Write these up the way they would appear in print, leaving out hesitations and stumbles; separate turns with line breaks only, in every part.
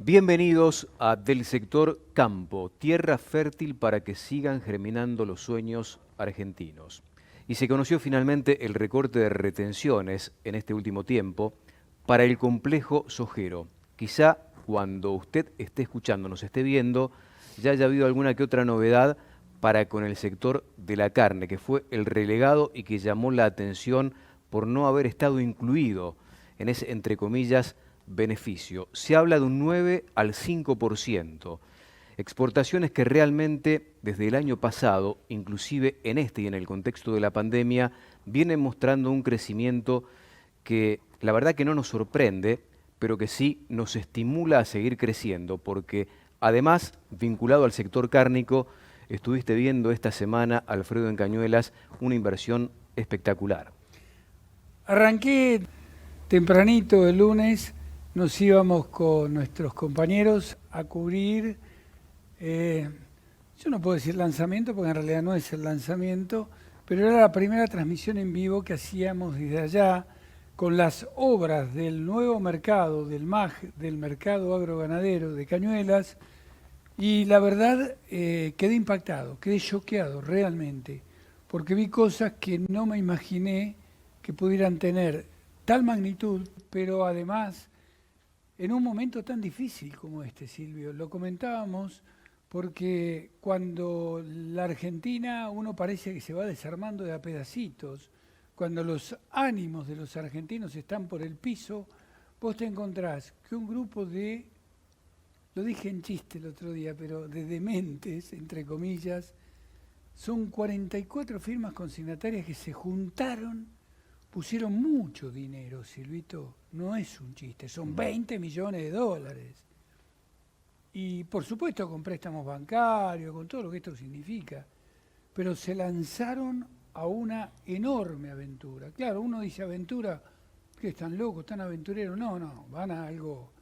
Bienvenidos a Del Sector Campo, tierra fértil para que sigan germinando los sueños argentinos. Y se conoció finalmente el recorte de retenciones en este último tiempo para el complejo sojero. Quizá cuando usted esté escuchando, nos esté viendo, ya haya habido alguna que otra novedad para con el sector de la carne, que fue el relegado y que llamó la atención por no haber estado incluido en ese, entre comillas, beneficio. Se habla de un 9 al 5%. Exportaciones que realmente desde el año pasado, inclusive en este y en el contexto de la pandemia, vienen mostrando un crecimiento que la verdad que no nos sorprende, pero que sí nos estimula a seguir creciendo, porque además, vinculado al sector cárnico, estuviste viendo esta semana, Alfredo, en Cañuelas, una inversión espectacular.
Arranqué tempranito el lunes. Nos íbamos con nuestros compañeros a cubrir, yo no puedo decir lanzamiento porque en realidad no es el lanzamiento, pero era la primera transmisión en vivo que hacíamos desde allá con las obras del nuevo mercado, del MAG, del mercado agroganadero de Cañuelas, y la verdad quedé impactado, quedé choqueado realmente, porque vi cosas que no me imaginé que pudieran tener tal magnitud, pero además en un momento tan difícil como este, Silvio. Lo comentábamos porque cuando la Argentina uno parece que se va desarmando de a pedacitos, cuando los ánimos de los argentinos están por el piso, vos te encontrás que un grupo de, lo dije en chiste el otro día, pero de dementes, entre comillas, son 44 firmas consignatarias que se juntaron. Pusieron mucho dinero, Silvito, no es un chiste, son 20 millones de dólares. Y por supuesto con préstamos bancarios, con todo lo que esto significa, pero se lanzaron a una enorme aventura. Claro, uno dice aventura, ¿qué están locos, están aventureros? No, van a algo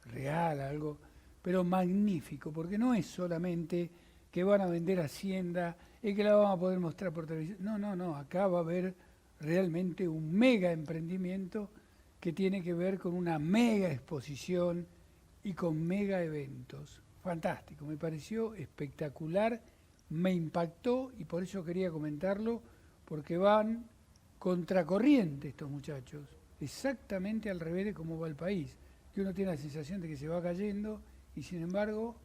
real, algo, pero magnífico, porque no es solamente que van a vender Hacienda y que la van a poder mostrar por televisión. No, acá va a haber realmente un mega emprendimiento que tiene que ver con una mega exposición y con mega eventos. Fantástico, me pareció espectacular, me impactó y por eso quería comentarlo, porque van contracorriente estos muchachos, exactamente al revés de cómo va el país, que uno tiene la sensación de que se va cayendo y sin embargo,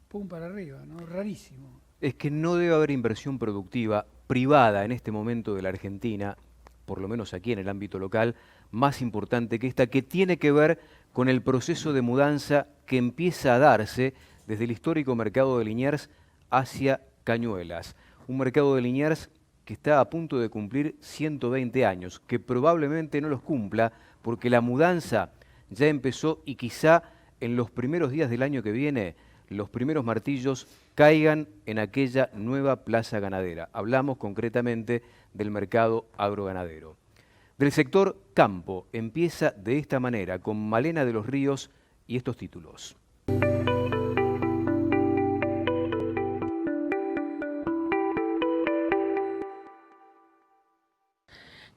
pum para arriba, ¿no? Rarísimo.
Es que no debe haber inversión productiva privada en este momento de la Argentina, por lo menos aquí en el ámbito local, más importante que esta, que tiene que ver con el proceso de mudanza que empieza a darse desde el histórico mercado de Liniers hacia Cañuelas. Un mercado de Liniers que está a punto de cumplir 120 años, que probablemente no los cumpla porque la mudanza ya empezó y quizá en los primeros días del año que viene los primeros martillos caigan en aquella nueva plaza ganadera. Hablamos concretamente del mercado agroganadero. Del sector campo empieza de esta manera, con Malena de los Ríos y estos títulos.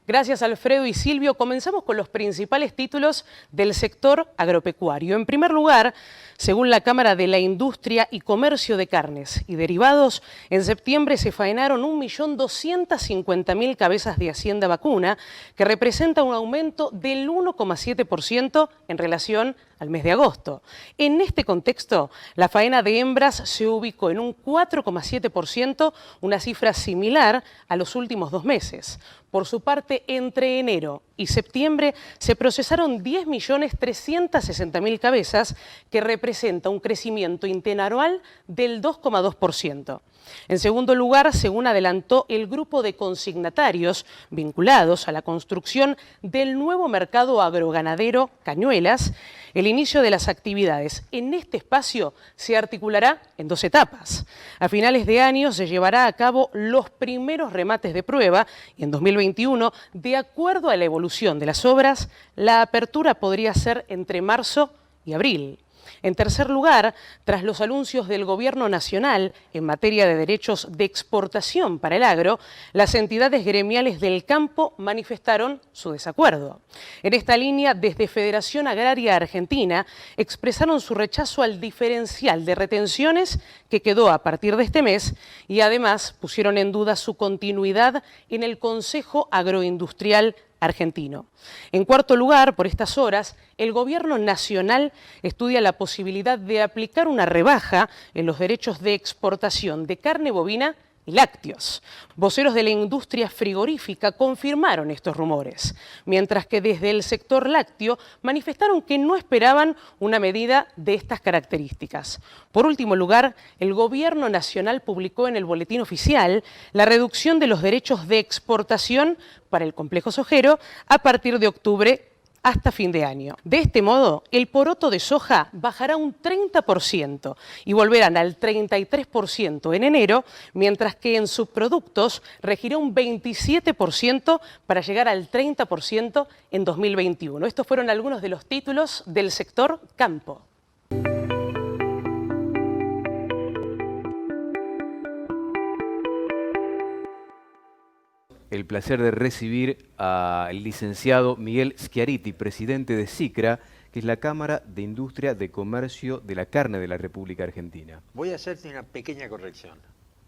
Gracias, Alfredo y Silvio. Comenzamos con los principales títulos del sector agropecuario. En primer lugar, según la Cámara de la Industria y Comercio de Carnes y Derivados, en septiembre se faenaron 1.250.000 cabezas de hacienda vacuna, que representa un aumento del 1,7% en relación al mes de agosto. En este contexto, la faena de hembras se ubicó en un 4,7%, una cifra similar a los últimos 2 meses. Por su parte, entre enero y septiembre se procesaron 10.360.000 cabezas, que representa un crecimiento interanual del 2,2%. En segundo lugar, según adelantó el grupo de consignatarios vinculados a la construcción del nuevo mercado agroganadero Cañuelas, el inicio de las actividades en este espacio se articulará en 2 etapas. A finales de año se llevará a cabo los primeros remates de prueba y en 2021, de acuerdo a la evolución de las obras, la apertura podría ser entre marzo y abril. En tercer lugar, tras los anuncios del Gobierno Nacional en materia de derechos de exportación para el agro, las entidades gremiales del campo manifestaron su desacuerdo. En esta línea, desde Federación Agraria Argentina, expresaron su rechazo al diferencial de retenciones que quedó a partir de este mes y además pusieron en duda su continuidad en el Consejo Agroindustrial argentino. En cuarto lugar, por estas horas, el Gobierno Nacional estudia la posibilidad de aplicar una rebaja en los derechos de exportación de carne bovina y lácteos. Voceros de la industria frigorífica confirmaron estos rumores, mientras que desde el sector lácteo manifestaron que no esperaban una medida de estas características. Por último lugar, el Gobierno Nacional publicó en el Boletín Oficial la reducción de los derechos de exportación para el complejo sojero a partir de octubre hasta fin de año. De este modo, el poroto de soja bajará un 30% y volverán al 33% en enero, mientras que en subproductos regirá un 27% para llegar al 30% en 2021. Estos fueron algunos de los títulos del sector campo.
El placer de recibir al licenciado Miguel Schiariti, presidente de SICRA, que es la Cámara de Industria de Comercio de la Carne de la República Argentina.
Voy a hacerte una pequeña corrección.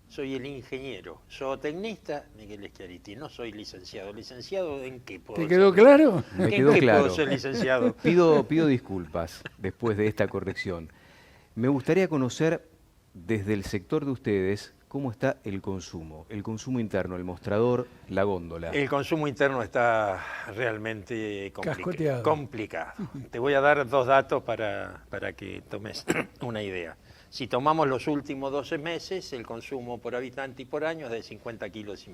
Soy el ingeniero, zootecnista Miguel Schiariti, no soy licenciado. ¿Licenciado en qué puedo ser?
¿Te quedó claro?
Me quedó claro.
¿Puedo ser licenciado?
Pido disculpas después de esta corrección. Me gustaría conocer desde el sector de ustedes cómo está el consumo interno, el mostrador, la góndola.
El consumo interno está realmente complicado. Te voy a dar dos datos para que tomes una idea. Si tomamos los últimos 12 meses, el consumo por habitante y por año es de 50,5 kilos.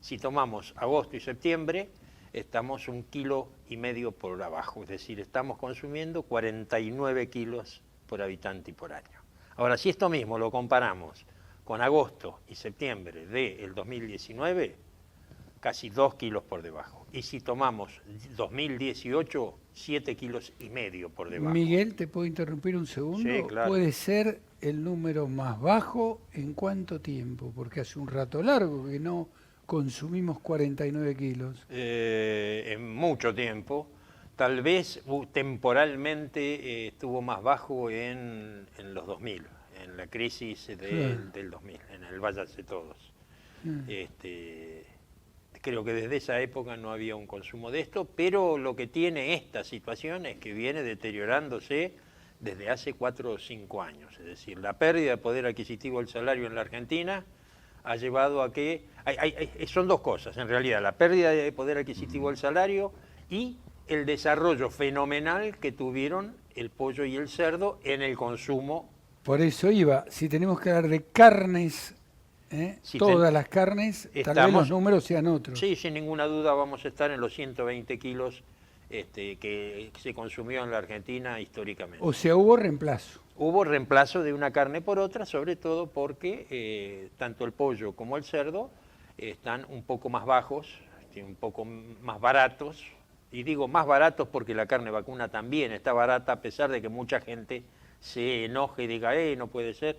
Si tomamos agosto y septiembre, estamos 1,5 kilos por abajo, es decir, estamos consumiendo 49 kilos por habitante y por año. Ahora, si esto mismo lo comparamos con agosto y septiembre del 2019, casi 2 kilos por debajo. Y si tomamos 2018, 7,5 kilos por debajo.
Miguel, ¿te puedo interrumpir un segundo?
Sí, claro.
¿Puede ser el número más bajo en cuánto tiempo? Porque hace un rato largo que no consumimos 49 kilos.
En mucho tiempo. Tal vez temporalmente estuvo más bajo en los 2000. En la crisis del 2000, en el váyanse todos. Creo que desde esa época no había un consumo de esto, pero lo que tiene esta situación es que viene deteriorándose desde hace 4 o 5 años. Es decir, la pérdida de poder adquisitivo del salario en la Argentina ha llevado a que... son dos cosas, en realidad, la pérdida de poder adquisitivo del salario y el desarrollo fenomenal que tuvieron el pollo y el cerdo en el consumo.
Por eso iba, si tenemos que hablar de carnes, todas las carnes, tal vez los números sean otros.
Sí, sin ninguna duda vamos a estar en los 120 kilos que se consumió en la Argentina históricamente.
O sea, hubo reemplazo.
Hubo reemplazo de una carne por otra, sobre todo porque tanto el pollo como el cerdo están un poco más bajos, un poco más baratos. Y digo más baratos porque la carne vacuna también está barata, a pesar de que mucha gente se enoje y diga, no puede ser.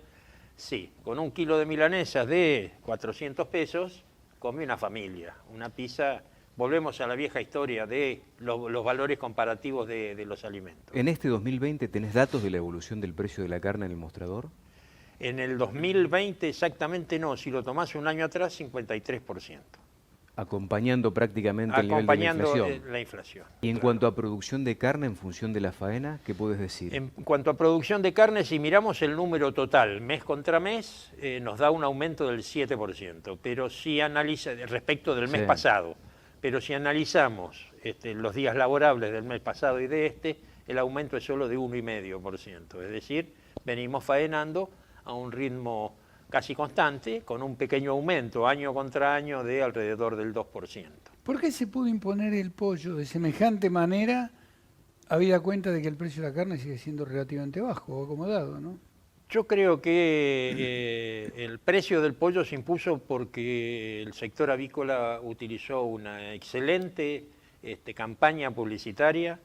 Sí, con 1 kilo de milanesas de 400 pesos, come una familia, una pizza. Volvemos a la vieja historia de los valores comparativos de los alimentos.
¿En este 2020 tenés datos de la evolución del precio de la carne en el mostrador?
En el 2020 exactamente no, si lo tomás un año atrás, 53%.
Acompañando prácticamente el nivel de la inflación.
Acompañando la inflación.
Y en cuanto a producción de carne en función de la faena, ¿qué puedes decir?
En cuanto a producción de carne, si miramos el número total mes contra mes, nos da un aumento del 7%, pero si respecto del mes pasado, pero si analizamos los días laborables del mes pasado y de el aumento es solo de 1,5%, es decir, venimos faenando a un ritmo casi constante, con un pequeño aumento año contra año de alrededor del 2%.
¿Por qué se pudo imponer el pollo de semejante manera, habida cuenta de que el precio de la carne sigue siendo relativamente bajo o acomodado, ¿no?
Yo creo que el precio del pollo se impuso porque el sector avícola utilizó una excelente campaña publicitaria,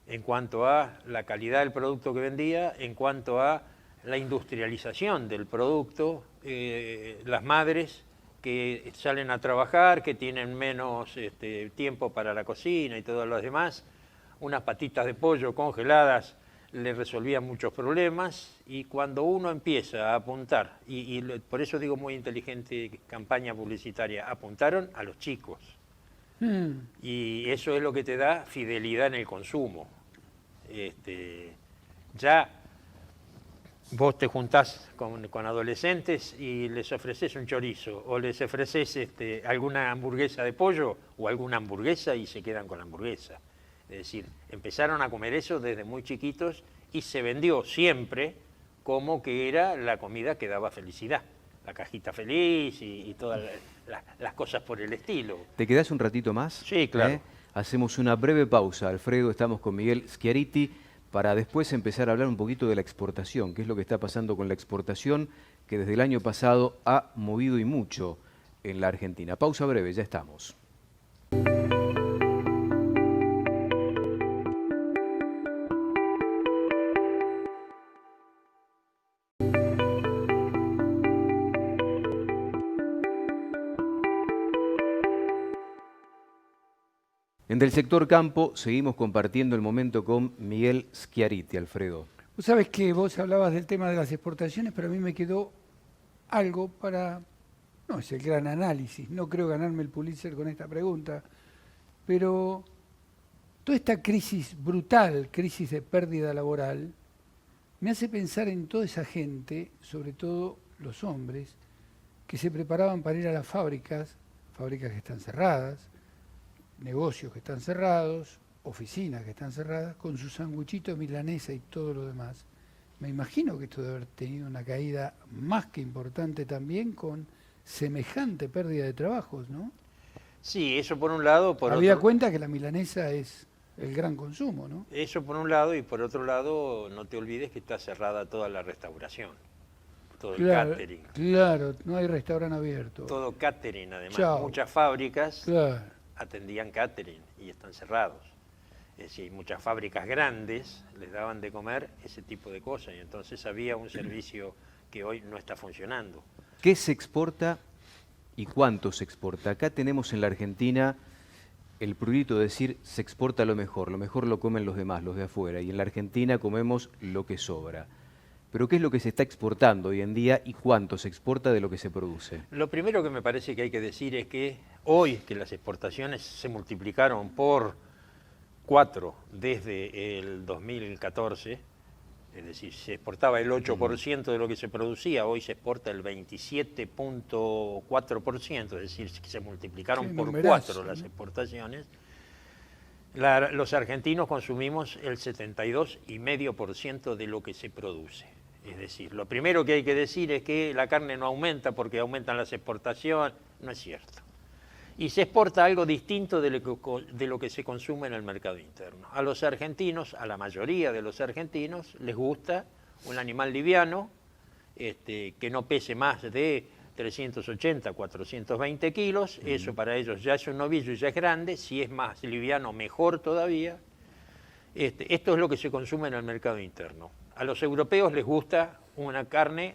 en cuanto a la calidad del producto que vendía, en cuanto a la industrialización del producto, las madres que salen a trabajar, que tienen menos tiempo para la cocina y todo lo demás, unas patitas de pollo congeladas le resolvían muchos problemas, y cuando uno empieza a apuntar, y por eso digo muy inteligente campaña publicitaria, apuntaron a los chicos. Y eso es lo que te da fidelidad en el consumo. Ya vos te juntás con adolescentes y les ofreces un chorizo o les ofreces alguna hamburguesa de pollo o alguna hamburguesa y se quedan con la hamburguesa. Es decir, empezaron a comer eso desde muy chiquitos y se vendió siempre como que era la comida que daba felicidad. La cajita feliz y todas las cosas por el estilo.
¿Te quedás un ratito más?
Sí, claro.
Hacemos una breve pausa, Alfredo. Estamos con Miguel Schiaretti para después empezar a hablar un poquito de la exportación, qué es lo que está pasando con la exportación, que desde el año pasado ha movido y mucho en la Argentina. Pausa breve, ya estamos. En Del Sector Campo seguimos compartiendo el momento con Miguel Schiaretti, Alfredo.
Vos sabés que vos hablabas del tema de las exportaciones, pero a mí me quedó algo para... No es el gran análisis, no creo ganarme el Pulitzer con esta pregunta, pero toda esta crisis brutal, crisis de pérdida laboral, me hace pensar en toda esa gente, sobre todo los hombres, que se preparaban para ir a las fábricas que están cerradas, negocios que están cerrados, oficinas que están cerradas, con su sanguchito milanesa y todo lo demás. Me imagino que esto debe haber tenido una caída más que importante también con semejante pérdida de trabajos, ¿no?
Sí, eso por un lado.
Habida cuenta que la milanesa es el gran consumo, ¿no?
Eso por un lado, y por otro lado, no te olvides que está cerrada toda la restauración, todo el catering.
Claro, no hay restaurante abierto.
Todo catering, además.
Chao.
Muchas fábricas
atendían
catering y están cerrados. Es decir, muchas fábricas grandes les daban de comer ese tipo de cosas, y entonces había un servicio que hoy no está funcionando.
¿Qué se exporta y cuánto se exporta? Acá tenemos en la Argentina el prurito de decir se exporta lo mejor lo comen los demás, los de afuera, y en la Argentina comemos lo que sobra. Pero ¿qué es lo que se está exportando hoy en día y cuánto se exporta de lo que se produce?
Lo primero que me parece que hay que decir es que hoy, que las exportaciones se multiplicaron por 4 desde el 2014, es decir, se exportaba el 8% de lo que se producía, hoy se exporta el 27.4%, es decir, que se multiplicaron por 4 las exportaciones. Los argentinos consumimos el 72,5% de lo que se produce. Es decir, lo primero que hay que decir es que la carne no aumenta porque aumentan las exportaciones. No es cierto. Y se exporta algo distinto de lo que se consume en el mercado interno. A los argentinos, a la mayoría de los argentinos, les gusta un animal liviano, que no pese más de 380, 420 kilos. Eso para ellos ya es un novillo y ya es grande. Si es más liviano, mejor todavía. Esto es lo que se consume en el mercado interno. A los europeos les gusta una carne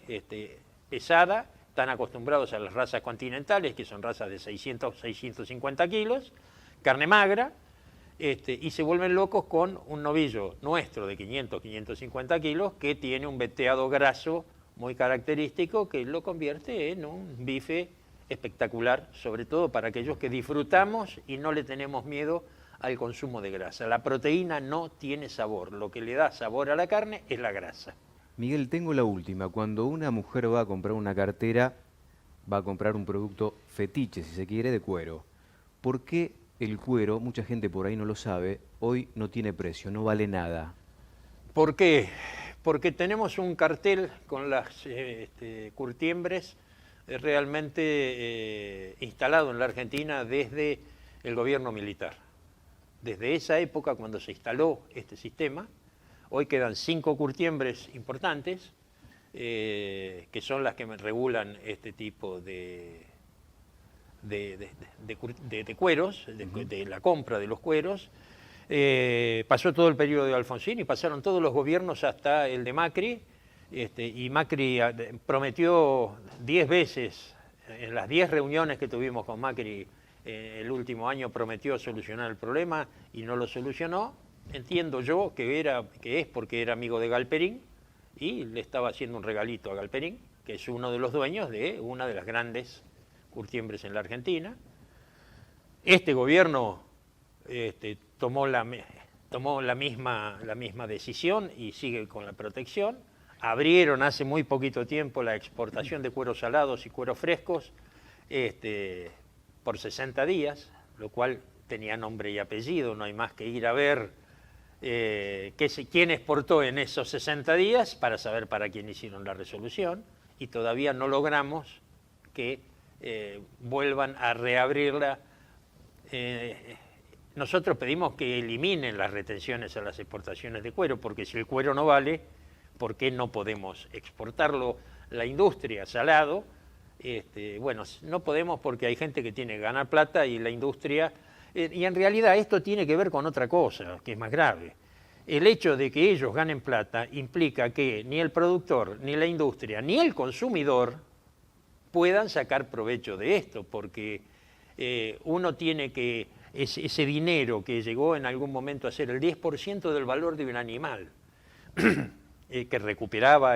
pesada. Están acostumbrados a las razas continentales, que son razas de 600, 650 kilos, carne magra, y se vuelven locos con un novillo nuestro de 500, 550 kilos, que tiene un veteado graso muy característico, que lo convierte en un bife espectacular, sobre todo para aquellos que disfrutamos y no le tenemos miedo al consumo de grasa. La proteína no tiene sabor, lo que le da sabor a la carne es la grasa.
Miguel, tengo la última. Cuando una mujer va a comprar una cartera, va a comprar un producto fetiche, si se quiere, de cuero. ¿Por qué el cuero, mucha gente por ahí no lo sabe, hoy no tiene precio, no vale nada?
¿Por qué? Porque tenemos un cartel con las curtiembres realmente instalado en la Argentina desde el gobierno militar. Desde esa época, cuando se instaló este sistema, hoy quedan 5 curtiembres importantes, que son las que regulan este tipo de cueros, de la compra de los cueros. Pasó todo el periodo de Alfonsín y pasaron todos los gobiernos hasta el de Macri, y Macri prometió 10 veces, en las 10 reuniones que tuvimos con Macri el último año, prometió solucionar el problema y no lo solucionó. Entiendo yo que es porque era amigo de Galperín y le estaba haciendo un regalito a Galperín, que es uno de los dueños de una de las grandes curtiembres en la Argentina. Este gobierno tomó la misma decisión y sigue con la protección. Abrieron hace muy poquito tiempo la exportación de cueros salados y cueros frescos por 60 días, lo cual tenía nombre y apellido, no hay más que ir a ver quién exportó en esos 60 días para saber para quién hicieron la resolución, y todavía no logramos que vuelvan a reabrirla. Nosotros pedimos que eliminen las retenciones a las exportaciones de cuero, porque si el cuero no vale, ¿por qué no podemos exportarlo? La industria salado, bueno, no podemos porque hay gente que tiene que ganar plata y la industria... y en realidad esto tiene que ver con otra cosa, que es más grave. El hecho de que ellos ganen plata implica que ni el productor, ni la industria, ni el consumidor puedan sacar provecho de esto, porque uno tiene que... Ese dinero que llegó en algún momento a ser el 10% del valor de un animal, que recuperaba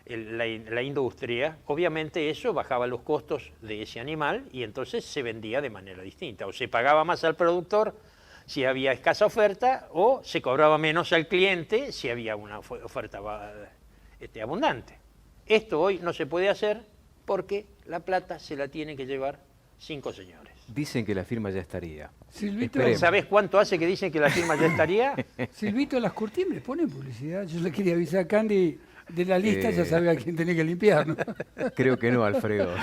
la industria, obviamente eso bajaba los costos de ese animal y entonces se vendía de manera distinta. O se pagaba más al productor si había escasa oferta, o se cobraba menos al cliente si había una oferta abundante. Esto hoy no se puede hacer porque la plata se la tienen que llevar 5 señores.
Dicen que la firma ya estaría.
Silvito,
¿sabés cuánto hace que dicen que la firma ya estaría?
Silvito, las curtiembres ponen publicidad. Yo le quería avisar a Candy de la lista, ya sabía a quién tenía que limpiar, ¿no?
Creo que no, Alfredo.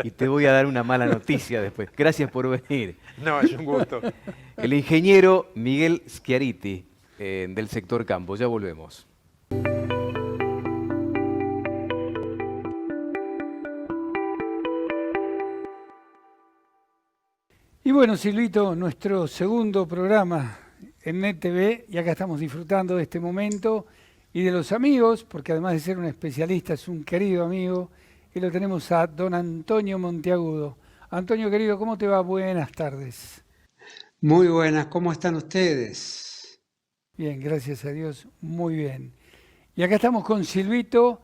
Y te voy a dar una mala noticia después. Gracias por venir.
No, es un gusto.
El ingeniero Miguel Schiariti, del sector campo. Ya volvemos.
Y bueno, Silvito, nuestro segundo programa en NetTV, y acá estamos disfrutando de este momento y de los amigos, porque además de ser un especialista, es un querido amigo, y lo tenemos a don Antonio Monteagudo. Antonio, querido, ¿cómo te va? Buenas tardes.
Muy buenas, ¿cómo están ustedes?
Bien, gracias a Dios, muy bien. Y acá estamos con Silvito.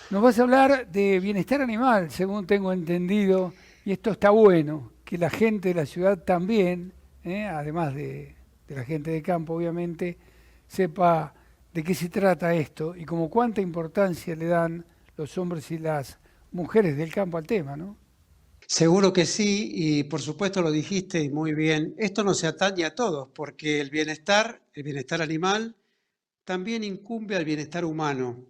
Nos vas a hablar de bienestar animal, según tengo entendido, y esto está bueno, que la gente de la ciudad también, además de la gente de campo, obviamente, sepa de qué se trata esto y como cuánta importancia le dan los hombres y las mujeres del campo al tema, ¿no?
Seguro que sí, y por supuesto lo dijiste muy bien. Esto no se atañe a todos, porque el bienestar animal, también incumbe al bienestar humano,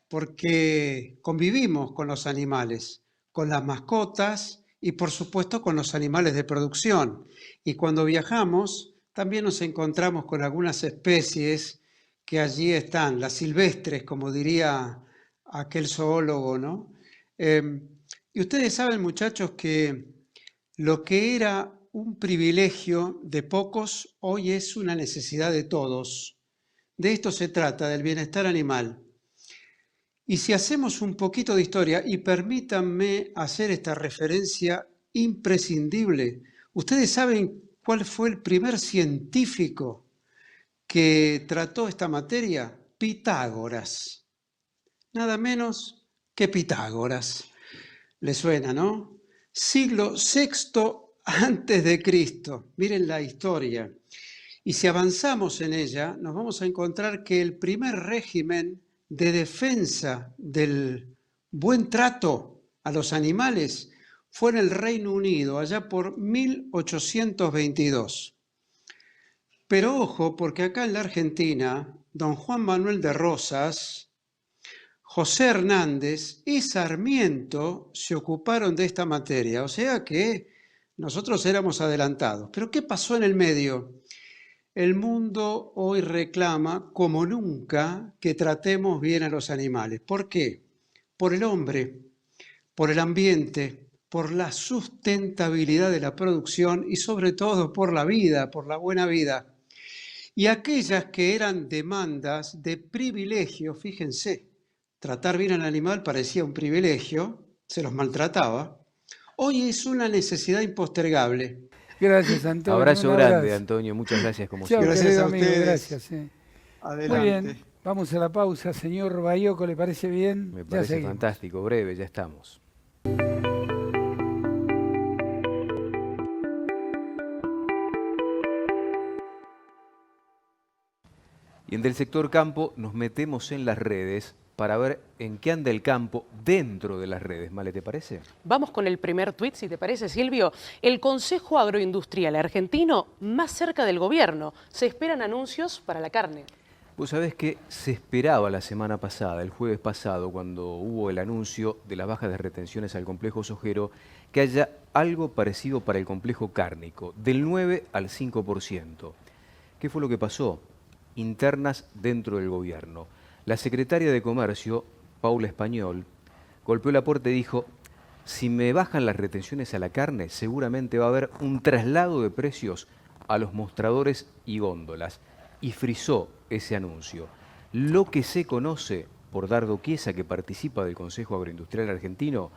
porque convivimos con los animales, con las mascotas y por supuesto con los animales de producción. Y cuando viajamos también nos encontramos con algunas especies que allí están, las silvestres, como diría aquel zoólogo, ¿no? Y ustedes saben, muchachos, que lo que era un privilegio de pocos, hoy es una necesidad de todos. De esto se trata, del bienestar animal. Y si hacemos un poquito de historia, y permítanme hacer esta referencia imprescindible, ¿ustedes saben cuál fue el primer científico que trató esta materia? Pitágoras. Nada menos que Pitágoras. ¿Le suena, no? Siglo VI antes de Cristo. Miren la historia. Y si avanzamos en ella, nos vamos a encontrar que el primer régimen de defensa del buen trato a los animales fue en el Reino Unido, allá por 1822. Pero ojo, porque acá en la Argentina, don Juan Manuel de Rosas, José Hernández y Sarmiento se ocuparon de esta materia, o sea que nosotros éramos adelantados. Pero ¿qué pasó en el medio? El mundo hoy reclama, como nunca, que tratemos bien a los animales. ¿Por qué? Por el hombre, por el ambiente, por la sustentabilidad de la producción y sobre todo por la vida, por la buena vida. y aquellas que eran demandas de privilegio, fíjense, tratar bien al animal parecía un privilegio, se los maltrataba, hoy es una necesidad impostergable.
Gracias, Antonio.
Abrazo grande, Antonio. Muchas gracias como siempre.
Gracias a
amigo,
ustedes.
gracias.
Adelante.
Muy bien, vamos a la pausa. Señor Bayoco, ¿le parece bien?
Me parece fantástico, breve, ya estamos. Y en Del Sector Campo nos metemos en las redes para ver en qué anda el campo dentro de las redes. Male, ¿te parece?
Vamos con el primer tuit, si te parece, Silvio. El Consejo Agroindustrial Argentino más cerca del gobierno. Se esperan anuncios para la carne.
Vos sabés que se esperaba la semana pasada, el jueves pasado, cuando hubo el anuncio de las bajas de retenciones al complejo sojero, que haya algo parecido para el complejo cárnico, del 9 al 5%. ¿Qué fue lo que pasó? Internas dentro del gobierno. La secretaria de Comercio, Paula Español, golpeó la puerta y dijo: si me bajan las retenciones a la carne, seguramente va a haber un traslado de precios a los mostradores y góndolas. Y frizó ese anuncio. Lo que se conoce por Dardo Chiesa, que participa del Consejo Agroindustrial Argentino,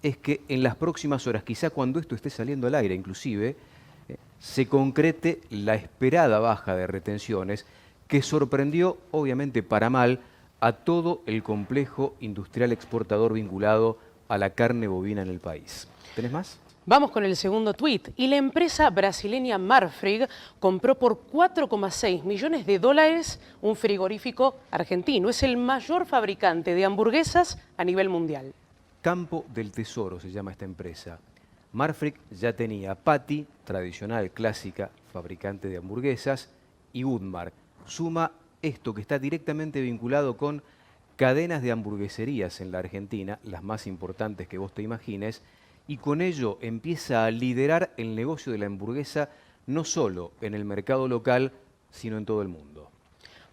es que en las próximas horas, quizá cuando esto esté saliendo al aire inclusive, se concrete la esperada baja de retenciones que sorprendió, obviamente para mal, a todo el complejo industrial exportador vinculado a la carne bovina en el país. ¿Tenés más?
Vamos con el segundo tuit. Y la empresa brasileña Marfrig compró por 4,6 millones de dólares un frigorífico argentino. Es el mayor fabricante de hamburguesas a nivel mundial.
Campo del Tesoro se llama esta empresa. Marfrig ya tenía Patti, tradicional, clásica, fabricante de hamburguesas, y Udmar. Suma esto que está directamente vinculado con cadenas de hamburgueserías en la Argentina, las más importantes que vos te imagines, y con ello empieza a liderar el negocio de la hamburguesa no solo en el mercado local, sino en todo el mundo.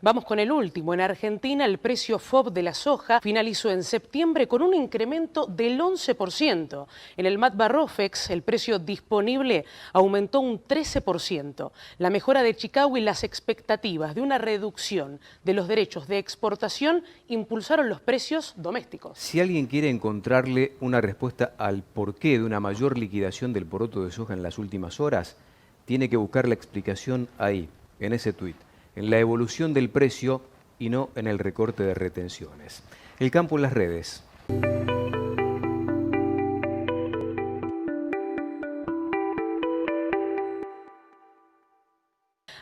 Vamos con el último. En Argentina el precio FOB de la soja finalizó en septiembre con un incremento del 11%. En el Matba Rofex el precio disponible aumentó un 13%. La mejora de Chicago y las expectativas de una reducción de los derechos de exportación impulsaron los precios domésticos.
Si alguien quiere encontrarle una respuesta al porqué de una mayor liquidación del poroto de soja en las últimas horas, tiene que buscar la explicación ahí, en ese tuit, en la evolución del precio y no en el recorte de retenciones. El campo en las redes.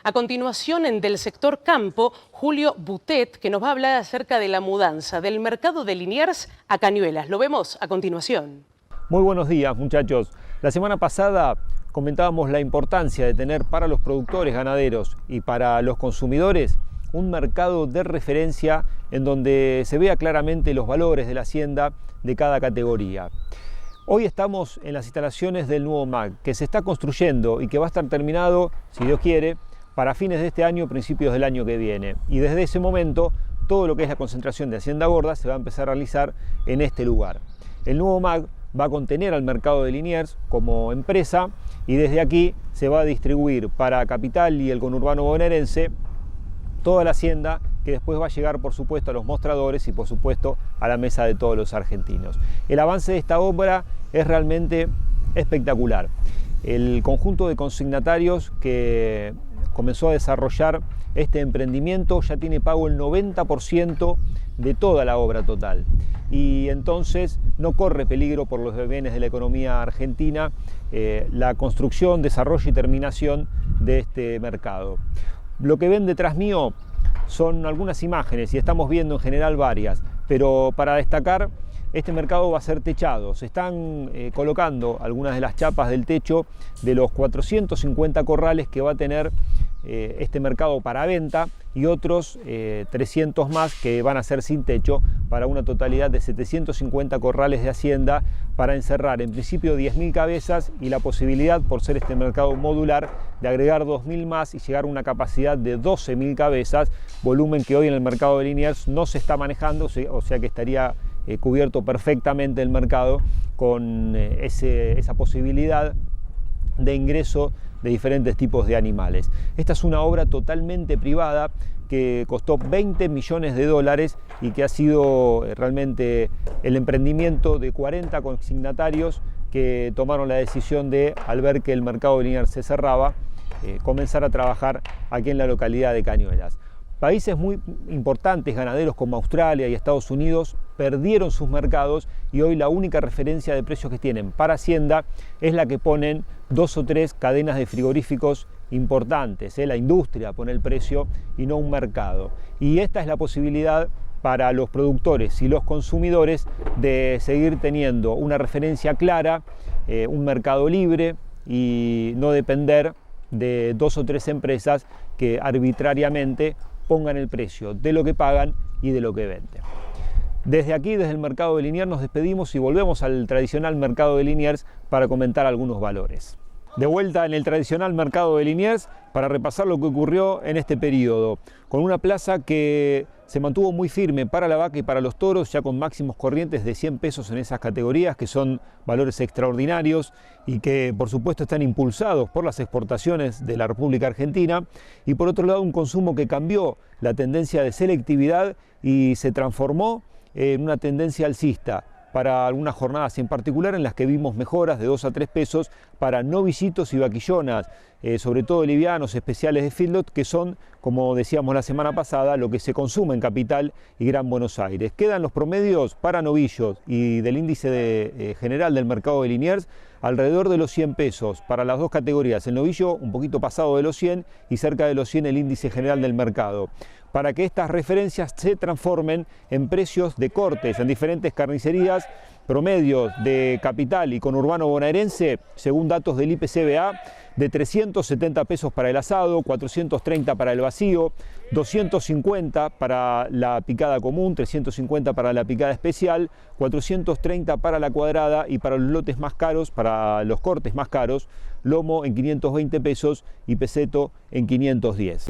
A continuación, en Del Sector Campo, Julio Butet, que nos va a hablar acerca de la mudanza del mercado de Liniers a Cañuelas. Lo vemos a continuación.
Muy buenos días, muchachos. La semana pasada comentábamos la importancia de tener para los productores ganaderos y para los consumidores un mercado de referencia en donde se vea claramente los valores de la hacienda de cada categoría. Hoy estamos en las instalaciones del nuevo MAG, que se está construyendo y que va a estar terminado, si Dios quiere, para fines de este año, principios del año que viene. Y desde ese momento, todo lo que es la concentración de hacienda gorda se va a empezar a realizar en este lugar. El nuevo MAG va a contener al mercado de Liniers como empresa y desde aquí se va a distribuir para Capital y el conurbano bonaerense toda la hacienda, que después va a llegar por supuesto a los mostradores y por supuesto a la mesa de todos los argentinos. El avance de esta obra es realmente espectacular. El conjunto de consignatarios que comenzó a desarrollar este emprendimiento ya tiene pago el 90% de toda la obra total, y entonces no corre peligro por los bienes de la economía argentina la construcción, desarrollo y terminación de este mercado. Lo que ven detrás mío son algunas imágenes y estamos viendo en general varias, pero para destacar, este mercado va a ser techado. Se están colocando algunas de las chapas del techo de los 450 corrales que va a tener este mercado para venta, y otros 300 más que van a ser sin techo, para una totalidad de 750 corrales de hacienda para encerrar en principio 10.000 cabezas y la posibilidad, por ser este mercado modular, de agregar 2.000 más y llegar a una capacidad de 12.000 cabezas, volumen que hoy en el mercado de Liniers no se está manejando, o sea que estaría cubierto perfectamente el mercado con esa posibilidad de ingreso de diferentes tipos de animales. Esta es una obra totalmente privada que costó 20 millones de dólares y que ha sido realmente el emprendimiento de 40 consignatarios que tomaron la decisión de, al ver que el mercado de Liniers se cerraba, comenzar a trabajar aquí en la localidad de Cañuelas. Países muy importantes, ganaderos como Australia y Estados Unidos, perdieron sus mercados y hoy la única referencia de precios que tienen para Hacienda es la que ponen 2 o 3 cadenas de frigoríficos importantes. La industria pone el precio y no un mercado. Y esta es la posibilidad para los productores y los consumidores de seguir teniendo una referencia clara, un mercado libre y no depender de 2 o 3 empresas que arbitrariamente pongan el precio de lo que pagan y de lo que venden. Desde aquí, desde el mercado de Liniers, nos despedimos y volvemos al tradicional mercado de Liniers para comentar algunos valores. De vuelta en el tradicional mercado de Liniers para repasar lo que ocurrió en este periodo, con una plaza que se mantuvo muy firme para la vaca y para los toros, ya con máximos corrientes de 100 pesos en esas categorías, que son valores extraordinarios y que por supuesto están impulsados por las exportaciones de la República Argentina, y por otro lado un consumo que cambió la tendencia de selectividad y se transformó en una tendencia alcista para algunas jornadas en particular en las que vimos mejoras de 2 a 3 pesos para novicitos y vaquillonas, sobre todo livianos, especiales de feedlot, que son, como decíamos la semana pasada, lo que se consume en Capital y Gran Buenos Aires. Quedan los promedios para novillos y del índice general del mercado de Liniers alrededor de los 100 pesos para las dos categorías, el novillo un poquito pasado de los 100 y cerca de los 100 el índice general del mercado, para que estas referencias se transformen en precios de cortes en diferentes carnicerías. Promedios de Capital y conurbano bonaerense, según datos del IPCBA, de 370 pesos para el asado, 430 para el vacío, 250 para la picada común, 350 para la picada especial, 430 para la cuadrada, y para los lotes más caros, para los cortes más caros, lomo en 520 pesos y peseto en 510.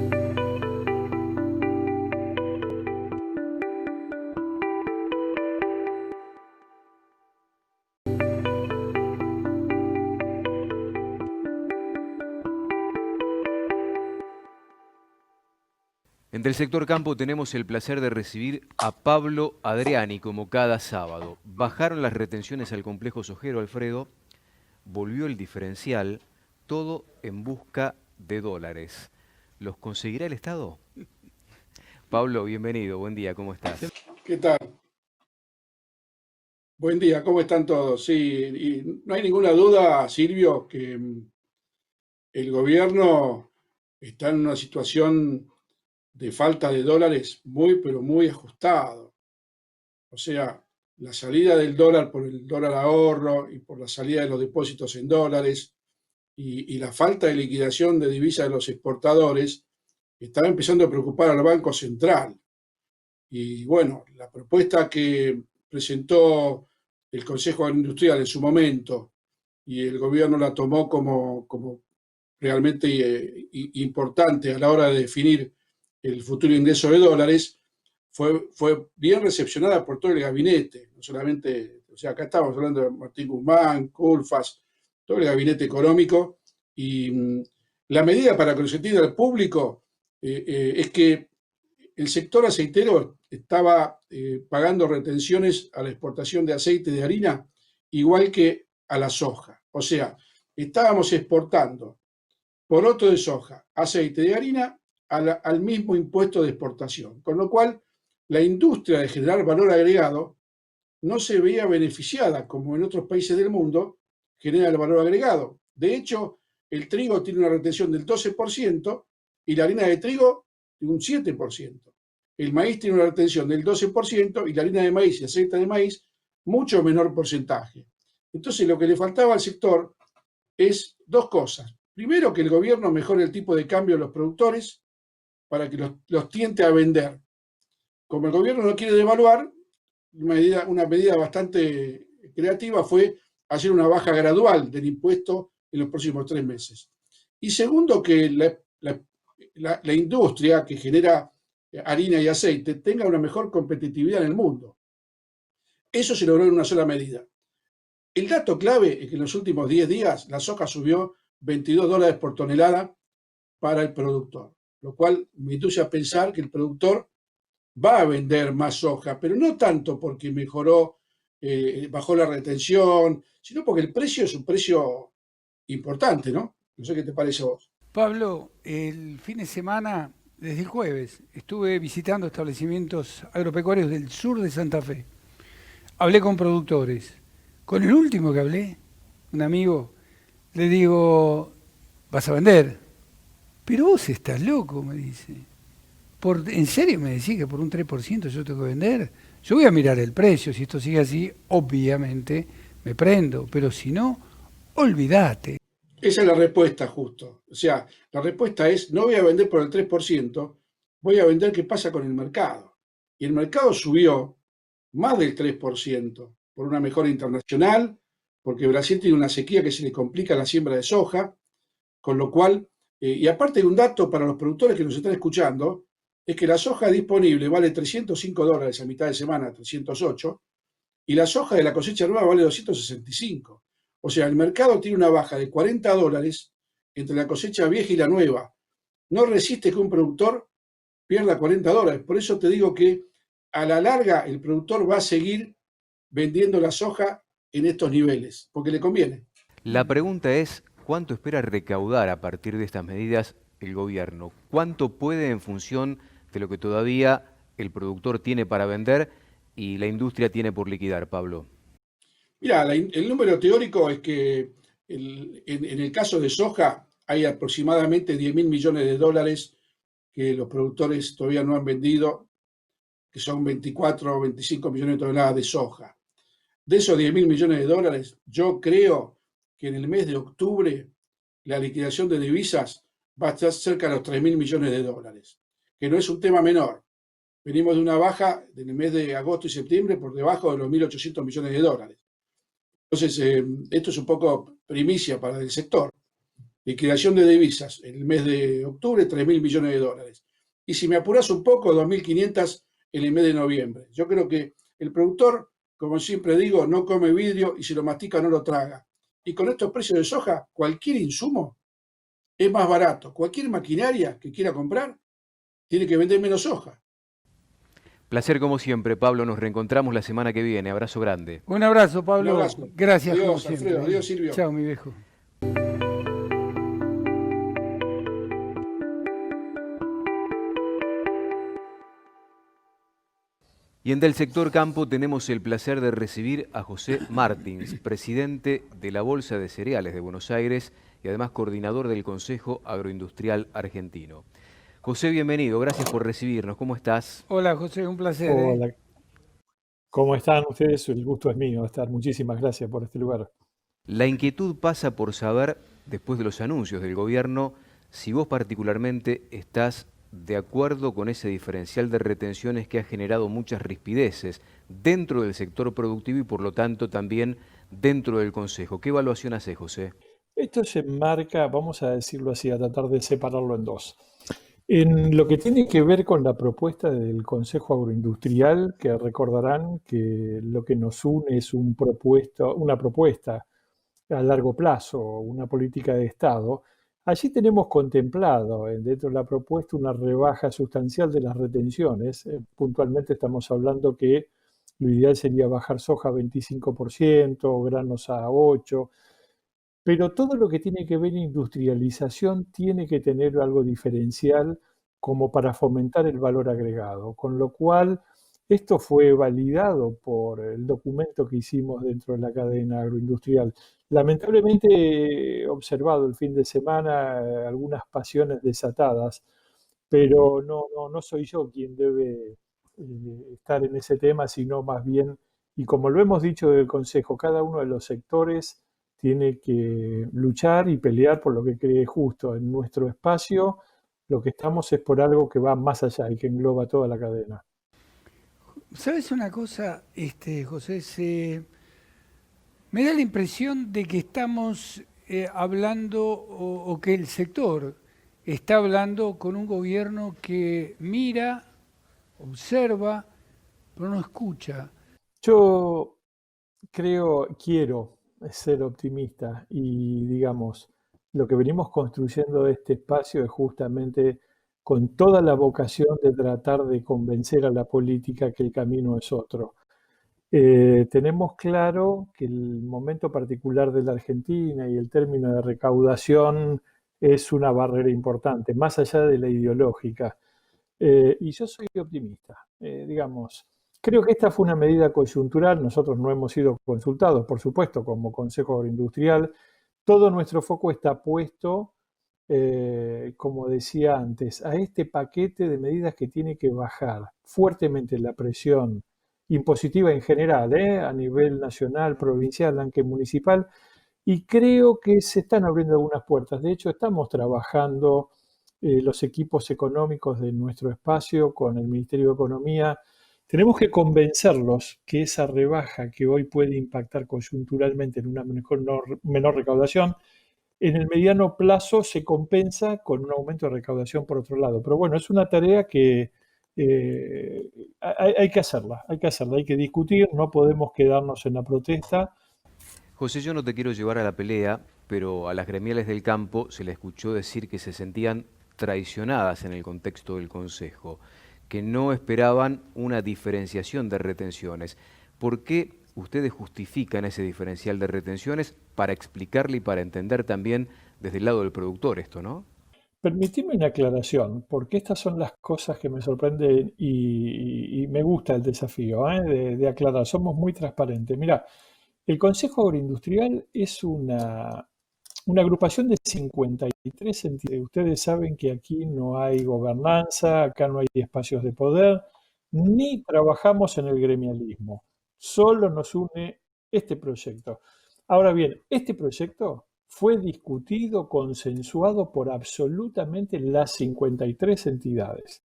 Entre el sector campo tenemos el placer de recibir a Pablo Adriani, como cada sábado. Bajaron las retenciones al complejo sojero, Alfredo, volvió el diferencial, todo en busca de dólares. ¿Los conseguirá el Estado? Pablo, bienvenido, buen día, ¿cómo estás?
¿Qué tal? Buen día, ¿cómo están todos? Sí, y no hay ninguna duda, Silvio, que el gobierno está en una situación de falta de dólares pero muy ajustado. O sea, la salida del dólar por el dólar ahorro y por la salida de los depósitos en dólares y la falta de liquidación de divisas de los exportadores estaba empezando a preocupar al Banco Central. Y bueno, la propuesta que presentó el Consejo Industrial en su momento y el gobierno la tomó como realmente importante a la hora de definir el futuro ingreso de dólares, fue bien recepcionada por todo el gabinete, no solamente, o sea, acá estamos hablando de Martín Guzmán, Culfas, todo el gabinete económico, y la medida, para que lo se entienda al público, es que el sector aceitero estaba pagando retenciones a la exportación de aceite de harina, igual que a la soja. O sea, estábamos exportando poroto de soja, aceite de harina, al mismo impuesto de exportación, con lo cual la industria de generar valor agregado no se veía beneficiada, como en otros países del mundo genera el valor agregado. De hecho, el trigo tiene una retención del 12% y la harina de trigo de un 7%. El maíz tiene una retención del 12% y la harina de maíz y aceite de maíz mucho menor porcentaje. Entonces, lo que le faltaba al sector es dos cosas. Primero, que el gobierno mejore el tipo de cambio de los productores para que los tiente a vender. Como el gobierno no quiere devaluar, una medida bastante creativa fue hacer una baja gradual del impuesto en los próximos 3 meses. Y segundo, que la industria que genera harina y aceite tenga una mejor competitividad en el mundo. Eso se logró en una sola medida. El dato clave es que en los últimos 10 días la soja subió $22 por tonelada para el productor, lo cual me induce a pensar que el productor va a vender más soja, pero no tanto porque bajó la retención, sino porque el precio es un precio importante, ¿no? No sé qué te parece a vos.
Pablo, el fin de semana, desde el jueves, estuve visitando establecimientos agropecuarios del sur de Santa Fe. Hablé con productores. Con el último que hablé, un amigo, le digo, ¿vas a vender? Pero vos estás loco, me dice. ¿En serio me decís que por un 3% yo tengo que vender? Yo voy a mirar el precio, si esto sigue así, obviamente me prendo, pero si no, olvídate.
Esa es la respuesta, justo. O sea, la respuesta es, no voy a vender por el 3%, voy a vender qué pasa con el mercado. Y el mercado subió más del 3% por una mejora internacional, porque Brasil tiene una sequía que se le complica la siembra de soja, con lo cual, y aparte de un dato para los productores que nos están escuchando, es que la soja disponible vale $305 a mitad de semana, 308, y la soja de la cosecha nueva vale 265. O sea, el mercado tiene una baja de $40 entre la cosecha vieja y la nueva. No resiste que un productor pierda $40. Por eso te digo que a la larga el productor va a seguir vendiendo la soja en estos niveles, porque le conviene.
La pregunta es, ¿cuánto espera recaudar a partir de estas medidas el gobierno? ¿Cuánto puede en función de lo que todavía el productor tiene para vender y la industria tiene por liquidar, Pablo?
Mira, el número teórico es que en el caso de soja hay aproximadamente 10.000 millones de dólares que los productores todavía no han vendido, que son 24 o 25 millones de toneladas de soja. De esos 10.000 millones de dólares, yo creo que en el mes de octubre la liquidación de divisas va a estar cerca de los 3.000 millones de dólares, que no es un tema menor. Venimos de una baja en el mes de agosto y septiembre por debajo de los 1.800 millones de dólares. Entonces, esto es un poco primicia para el sector. Liquidación de divisas en el mes de octubre, 3.000 millones de dólares. Y si me apuras un poco, 2.500 en el mes de noviembre. Yo creo que el productor, como siempre digo, no come vidrio y si lo mastica no lo traga. Y con estos precios de soja, cualquier insumo es más barato. Cualquier maquinaria que quiera comprar tiene que vender menos soja.
Placer como siempre, Pablo. Nos reencontramos la semana que viene. Abrazo grande.
Un abrazo, Pablo.
Un abrazo.
Gracias,
adiós,
como siempre.
Alfredo. Adiós, Silvio.
Chao, mi viejo.
Y en Del Sector Campo tenemos el placer de recibir a José Martins, presidente de la Bolsa de Cereales de Buenos Aires y además coordinador del Consejo Agroindustrial Argentino. José, bienvenido, gracias por recibirnos. ¿Cómo estás?
Hola, José, un placer.
Hola, ¿cómo están ustedes? El gusto es mío estar. Muchísimas gracias por este lugar.
La inquietud pasa por saber, después de los anuncios del gobierno, si vos particularmente estás de acuerdo con ese diferencial de retenciones que ha generado muchas rispideces dentro del sector productivo y por lo tanto también dentro del Consejo. ¿Qué evaluación hace, José?
Esto se enmarca, vamos a decirlo así, a tratar de separarlo en dos. En lo que tiene que ver con la propuesta del Consejo Agroindustrial, que recordarán que lo que nos une es una propuesta a largo plazo, una política de Estado. Allí tenemos contemplado dentro de la propuesta una rebaja sustancial de las retenciones. Puntualmente estamos hablando que lo ideal sería bajar soja a 25%, granos a 8%, pero todo lo que tiene que ver industrialización tiene que tener algo diferencial como para fomentar el valor agregado, con lo cual esto fue validado por el documento que hicimos dentro de la cadena agroindustrial. Lamentablemente he observado el fin de semana algunas pasiones desatadas, pero no soy yo quien debe estar en ese tema, sino más bien, y como lo hemos dicho del Consejo, cada uno de los sectores tiene que luchar y pelear por lo que cree justo. En nuestro espacio lo que estamos es por algo que va más allá y que engloba toda la cadena.
¿Sabes una cosa, José? Me da la impresión de que estamos hablando o que el sector está hablando con un gobierno que mira, observa, pero no escucha.
Yo quiero ser optimista y, digamos, lo que venimos construyendo este espacio es justamente con toda la vocación de tratar de convencer a la política que el camino es otro. Tenemos claro que el momento particular de la Argentina y el término de recaudación es una barrera importante, más allá de la ideológica. Y yo soy optimista, digamos. Creo que esta fue una medida coyuntural, nosotros no hemos sido consultados, por supuesto, como Consejo Agroindustrial. Todo nuestro foco está puesto, como decía antes, a este paquete de medidas que tiene que bajar fuertemente la presión impositiva en general, a nivel nacional, provincial, aunque municipal, y creo que se están abriendo algunas puertas. De hecho, estamos trabajando los equipos económicos de nuestro espacio con el Ministerio de Economía. Tenemos que convencerlos que esa rebaja que hoy puede impactar coyunturalmente en una menor recaudación, en el mediano plazo se compensa con un aumento de recaudación por otro lado. Pero bueno, es una tarea que hay que hacerla, hay que discutir, no podemos quedarnos en la protesta.
José, yo no te quiero llevar a la pelea, pero a las gremiales del campo se le escuchó decir que se sentían traicionadas en el contexto del Consejo, que no esperaban una diferenciación de retenciones. ¿Por qué ustedes justifican ese diferencial de retenciones para explicarle y para entender también desde el lado del productor esto, no?
Permitime una aclaración, porque estas son las cosas que me sorprenden y me gusta el desafío de aclarar. Somos muy transparentes. Mirá, el Consejo Agroindustrial es una agrupación de 53 entidades. Ustedes saben que aquí no hay gobernanza, acá no hay espacios de poder, ni trabajamos en el gremialismo. Solo nos une este proyecto. Ahora bien, este proyecto fue discutido, consensuado por absolutamente las 53 entidades.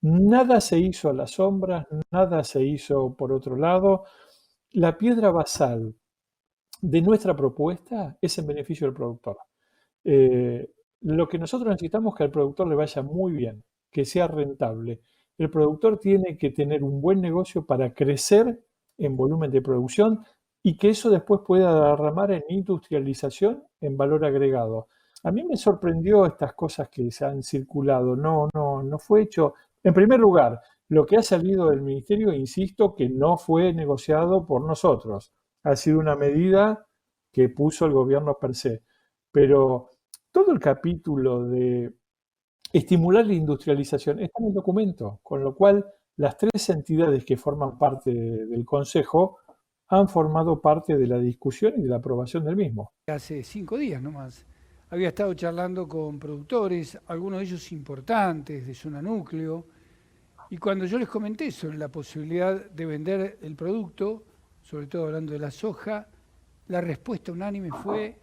Nada se hizo a las sombras, nada se hizo por otro lado. La piedra basal de nuestra propuesta es en beneficio del productor. Lo que nosotros necesitamos es que al productor le vaya muy bien, que sea rentable. El productor tiene que tener un buen negocio para crecer en volumen de producción y que eso después pueda derramar en industrialización, en valor agregado. A mí me sorprendió estas cosas que se han circulado. No fue hecho. En primer lugar, lo que ha salido del ministerio, insisto, que no fue negociado por nosotros. Ha sido una medida que puso el gobierno per se. Pero todo el capítulo de estimular la industrialización está en el documento, con lo cual las tres entidades que forman parte del Consejo han formado parte de la discusión y de la aprobación del mismo.
Hace 5 días nomás había estado charlando con productores, algunos de ellos importantes, de zona núcleo, y cuando yo les comenté sobre la posibilidad de vender el producto, sobre todo hablando de la soja, la respuesta unánime fue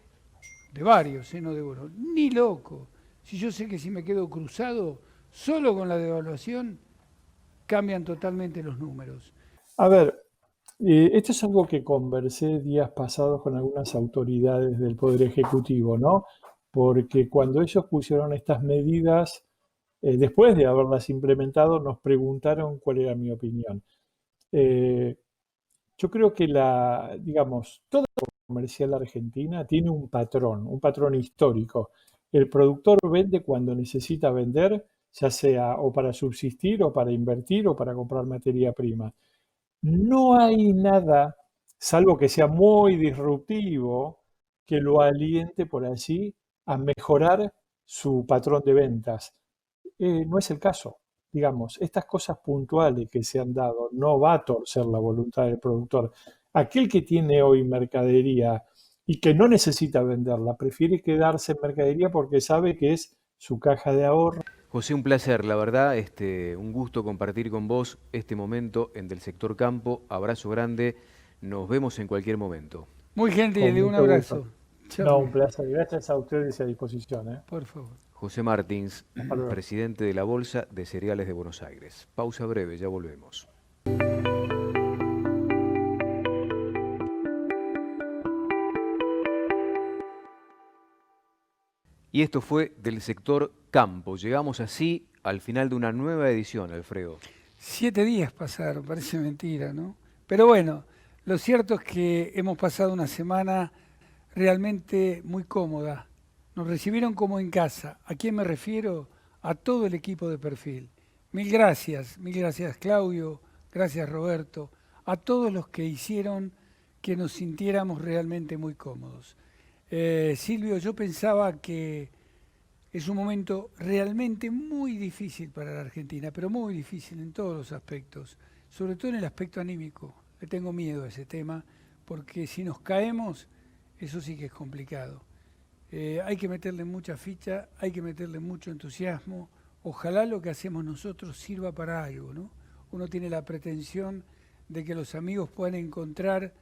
de varios, no de uno. Ni loco. Si yo sé que si me quedo cruzado, solo con la devaluación, cambian totalmente los números.
A ver, esto es algo que conversé días pasados con algunas autoridades del Poder Ejecutivo, ¿no? Porque cuando ellos pusieron estas medidas, después de haberlas implementado, nos preguntaron cuál era mi opinión. Yo creo que toda la comercial argentina tiene un patrón histórico. El productor vende cuando necesita vender, ya sea o para subsistir o para invertir o para comprar materia prima. No hay nada, salvo que sea muy disruptivo, que lo aliente por allí a mejorar su patrón de ventas. No es el caso. Digamos, estas cosas puntuales que se han dado no va a torcer la voluntad del productor. Aquel que tiene hoy mercadería y que no necesita venderla, prefiere quedarse en mercadería porque sabe que es su caja de ahorro.
José, un placer, la verdad, un gusto compartir con vos este momento en Del Sector Campo. Abrazo grande, nos vemos en cualquier momento.
Muy gentil, un abrazo.
No, un placer, gracias a ustedes y a disposición.
Por favor.
José Martins, presidente de la Bolsa de Cereales de Buenos Aires. Pausa breve, ya volvemos. Y esto fue Del Sector Campo. Llegamos así al final de una nueva edición, Alfredo.
7 días pasaron, parece mentira, ¿no? Pero bueno, lo cierto es que hemos pasado una semana realmente muy cómoda, Nos recibieron como en casa. ¿A quién me refiero? A todo el equipo de Perfil. Mil gracias Claudio, gracias Roberto, a todos los que hicieron que nos sintiéramos realmente muy cómodos. Silvio, yo pensaba que es un momento realmente muy difícil para la Argentina, pero muy difícil en todos los aspectos, sobre todo en el aspecto anímico. Le tengo miedo a ese tema, porque si nos caemos, eso sí que es complicado. Hay que meterle mucha ficha, hay que meterle mucho entusiasmo. Ojalá lo que hacemos nosotros sirva para algo, ¿no? Uno tiene la pretensión de que los amigos puedan encontrar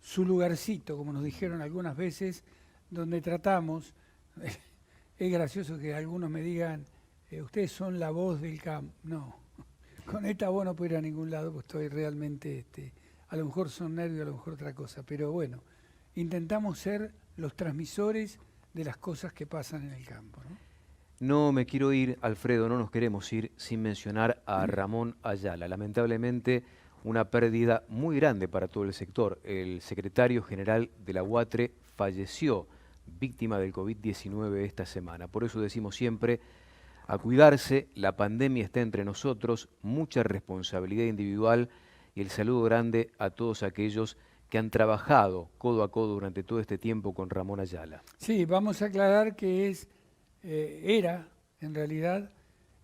su lugarcito, como nos dijeron algunas veces, donde tratamos. Es gracioso que algunos me digan, ustedes son la voz del campo. No, con esta voz no puedo ir a ningún lado, pues estoy realmente, a lo mejor son nervios, a lo mejor otra cosa, pero bueno, intentamos ser los transmisores de las cosas que pasan en el campo, ¿no?
No me quiero ir, Alfredo, no nos queremos ir sin mencionar a Ramón Ayala. Lamentablemente, una pérdida muy grande para todo el sector. El secretario general de la UATRE falleció víctima del COVID-19 esta semana. Por eso decimos siempre, a cuidarse, la pandemia está entre nosotros, mucha responsabilidad individual y el saludo grande a todos aquellos que han trabajado codo a codo durante todo este tiempo con Ramón Ayala.
Sí, vamos a aclarar que era, en realidad,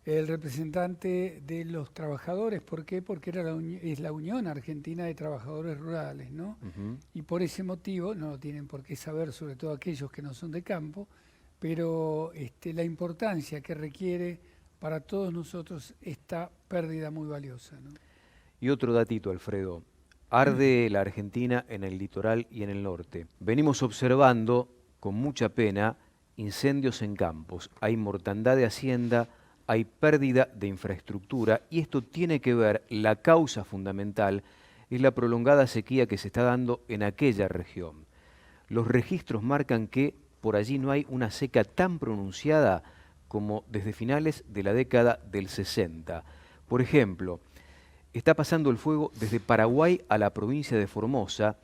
el representante de los trabajadores. ¿Por qué? Porque es la Unión Argentina de Trabajadores Rurales, ¿no? Y por ese motivo, no lo tienen por qué saber, sobre todo aquellos que no son de campo, pero la importancia que requiere para todos nosotros esta pérdida muy valiosa, ¿no?
Y otro datito, Alfredo. Arde la Argentina en el litoral y en el norte. Venimos observando, con mucha pena, incendios en campos. Hay mortandad de hacienda, hay pérdida de infraestructura y esto tiene que ver, la causa fundamental es la prolongada sequía que se está dando en aquella región. Los registros marcan que por allí no hay una seca tan pronunciada como desde finales de la década del 60. Por ejemplo, está pasando el fuego desde Paraguay a la provincia de Formosa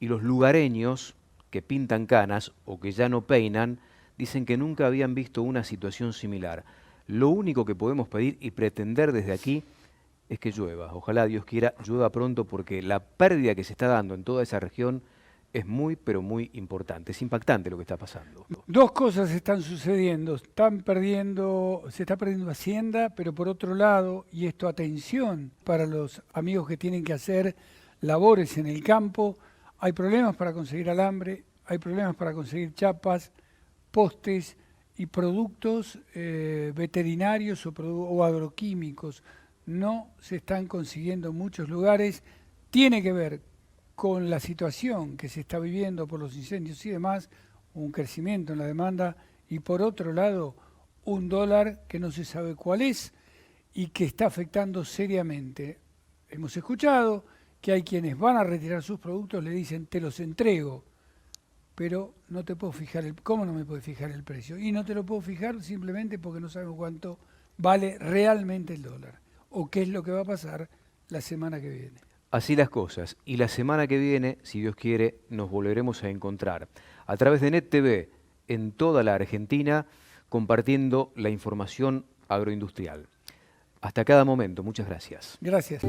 y los lugareños que pintan canas o que ya no peinan dicen que nunca habían visto una situación similar. Lo único que podemos pedir y pretender desde aquí es que llueva. Ojalá Dios quiera llueva pronto porque la pérdida que se está dando en toda esa región es muy, pero muy importante. Es impactante lo que está pasando.
Dos cosas están sucediendo. Se está perdiendo hacienda, pero por otro lado, y esto atención para los amigos que tienen que hacer labores en el campo, hay problemas para conseguir alambre, hay problemas para conseguir chapas, postes y productos veterinarios o agroquímicos. No se están consiguiendo en muchos lugares. Tiene que ver con la situación que se está viviendo por los incendios y demás, un crecimiento en la demanda y por otro lado un dólar que no se sabe cuál es y que está afectando seriamente. Hemos escuchado que hay quienes van a retirar sus productos, le dicen te los entrego, pero no te puedo fijar ¿cómo no me puedes fijar el precio? Y no te lo puedo fijar simplemente porque no sabemos cuánto vale realmente el dólar o qué es lo que va a pasar la semana que viene.
Así las cosas. Y la semana que viene, si Dios quiere, nos volveremos a encontrar a través de NET TV en toda la Argentina, compartiendo la información agroindustrial. Hasta cada momento. Muchas gracias.
Gracias.